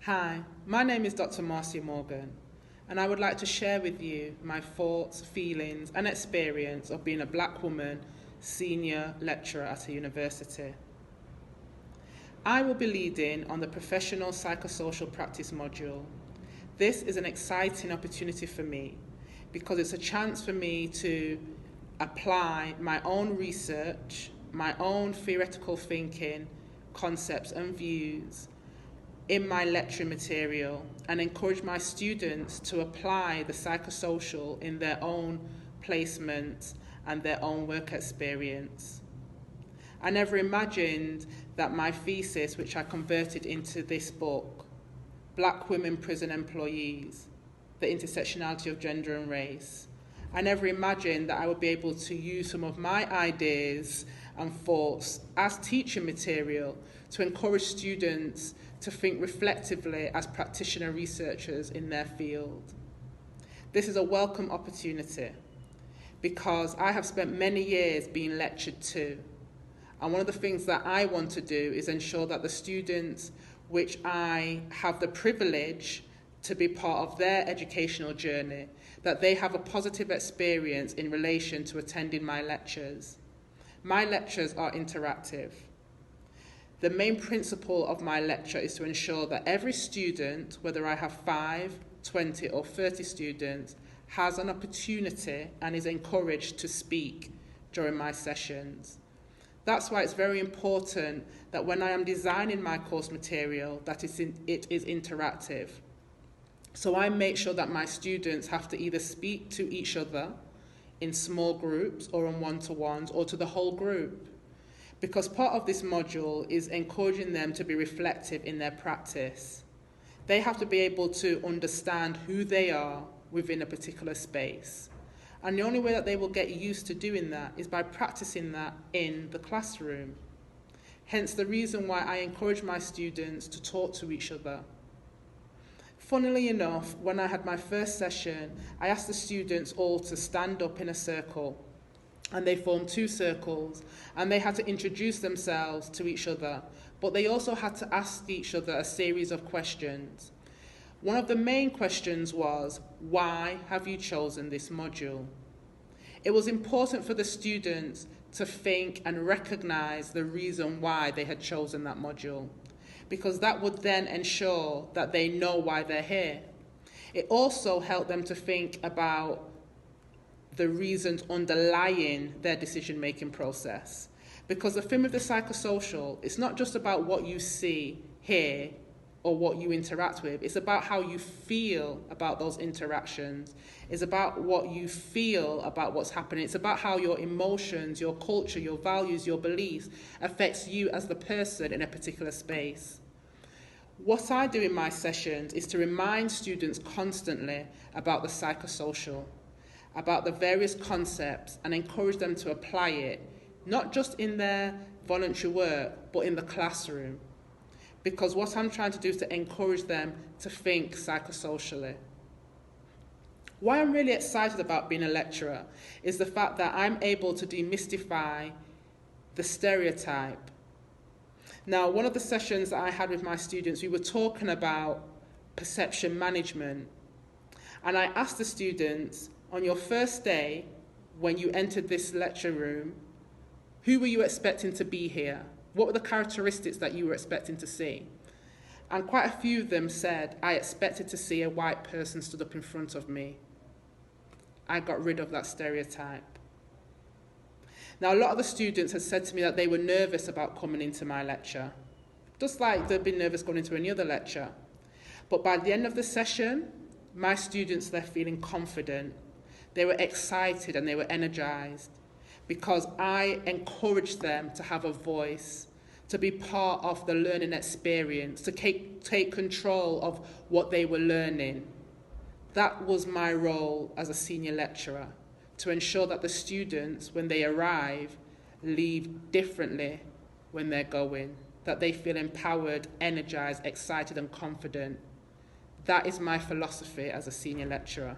Hi, my name is Dr. Marcia Morgan, and I would like to share with you my thoughts, feelings, and experience of being a black woman senior lecturer at a university. I will be leading on the Professional Psychosocial Practice module. This is an exciting opportunity for me because it's a chance for me to apply my own research, my own theoretical thinking, concepts and views in my lecture material and encourage my students to apply the psychosocial in their own placement and their own work experience. I never imagined that my thesis, which I converted into this book, Black Women Prison Employees, the Intersectionality of Gender and Race, I never imagined that I would be able to use some of my ideas and thoughts as teaching material to encourage students to think reflectively as practitioner researchers in their field. This is a welcome opportunity because I have spent many years being lectured to. And one of the things that I want to do is ensure that the students which I have the privilege to be part of their educational journey, that they have a positive experience in relation to attending my lectures. My lectures are interactive. The main principle of my lecture is to ensure that every student, whether I have 5, 20 or 30 students, has an opportunity and is encouraged to speak during my sessions. That's why it's very important that when I am designing my course material, that it is interactive. So I make sure that my students have to either speak to each other in small groups or on one-to-ones or to the whole group. Because part of this module is encouraging them to be reflective in their practice. They have to be able to understand who they are within a particular space. And the only way that they will get used to doing that is by practicing that in the classroom. Hence the reason why I encourage my students to talk to each other. Funnily enough, when I had my first session, I asked the students all to stand up in a circle, and they formed 2 circles, and they had to introduce themselves to each other, but they also had to ask each other a series of questions. One of the main questions was, why have you chosen this module? It was important for the students to think and recognize the reason why they had chosen that module, because that would then ensure that they know why they're here. It also helped them to think about the reasons underlying their decision-making process. Because the thing with the psychosocial, it's not just about what you see, hear, or what you interact with. It's about how you feel about those interactions. It's about what you feel about what's happening. It's about how your emotions, your culture, your values, your beliefs affects you as the person in a particular space. What I do in my sessions is to remind students constantly about the psychosocial, about the various concepts, and encourage them to apply it, not just in their voluntary work, but in the classroom. Because what I'm trying to do is to encourage them to think psychosocially. Why I'm really excited about being a lecturer is the fact that I'm able to demystify the stereotype. Now, one of the sessions that I had with my students, we were talking about perception management. And I asked the students, on your first day, when you entered this lecture room, who were you expecting to be here? What were the characteristics that you were expecting to see? And quite a few of them said, I expected to see a white person stood up in front of me. I got rid of that stereotype. Now, a lot of the students had said to me that they were nervous about coming into my lecture, just like they've been nervous going into any other lecture. But by the end of the session, my students left feeling confident. They were excited and they were energized because I encouraged them to have a voice, to be part of the learning experience, to take control of what they were learning. That was my role as a senior lecturer, to ensure that the students, when they arrive, leave differently when they're going, that they feel empowered, energized, excited and confident. That is my philosophy as a senior lecturer.